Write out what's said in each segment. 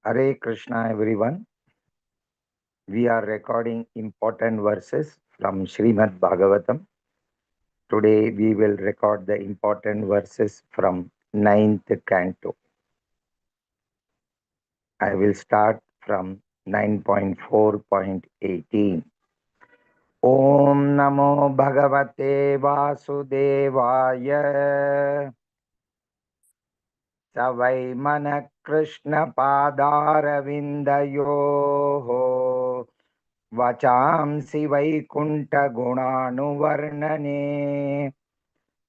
Hare Krishna, everyone. We are recording important verses from Srimad Bhagavatam. Today we will record the important verses from ninth canto. I will start from 9.4.18. Om Namo Bhagavate Vasudevaya Savai Mana Krishna Padaravindayo वचांसि वैकुण्ठगुणानुवर्णने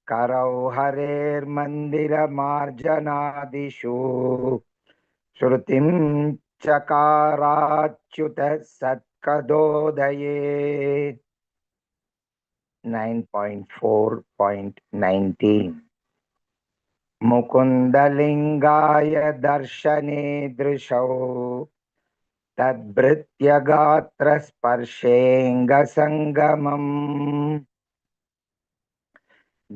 करौ हरेर्मन्दिरमार्जनादिषु श्रुतिं चकाराच्युतः सत्कदोदये 9.4.19 मुकुन्दलिङ्गाय दर्शने दृशौ तद्भृत्यगात्रस्पर्शेऽङ्गसङ्गमम्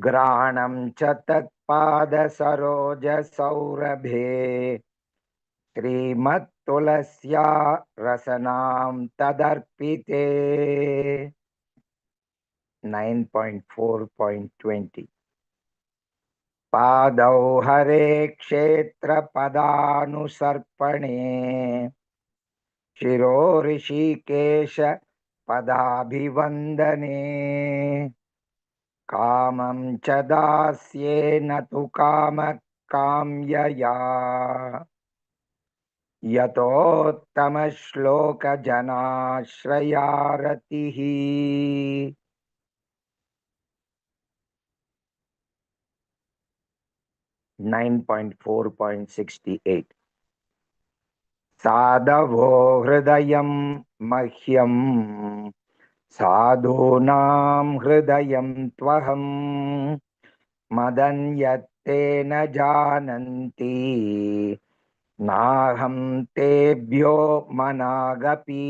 घ्राणं च तत्पादसरोजसौरभे श्रीमत्तुलस्या रसनां तदर्पिते 9.4.20 पादौ हरे क्षेत्रपदानुसर्पणे शिरो ऋषिकेश पदाभिवन्दने कामं च दास्येन तु कामकाम्यया यतोत्तमश्लोकजनाश्रयारतिः 9.4.68 साधवो हृदयं मह्यं साधूनां हृदयं त्वहं मदन्यत्ते न जानन्ति नाहं तेभ्यो मनागपि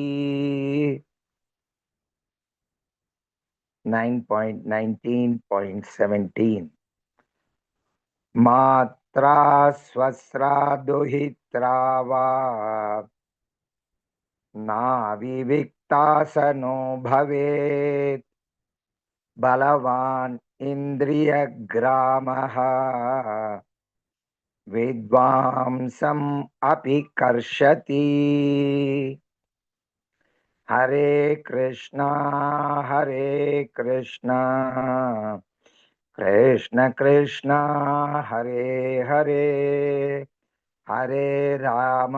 9.19.17 मात्रा स्वस्रा दुहित्रा वा नाविविक्तासनो भवेत् बलवान् इन्द्रियग्रामः विद्वांसम् अपि कर्षति हरे कृष्णा कृष्ण कृष्ण हरे हरे हरे राम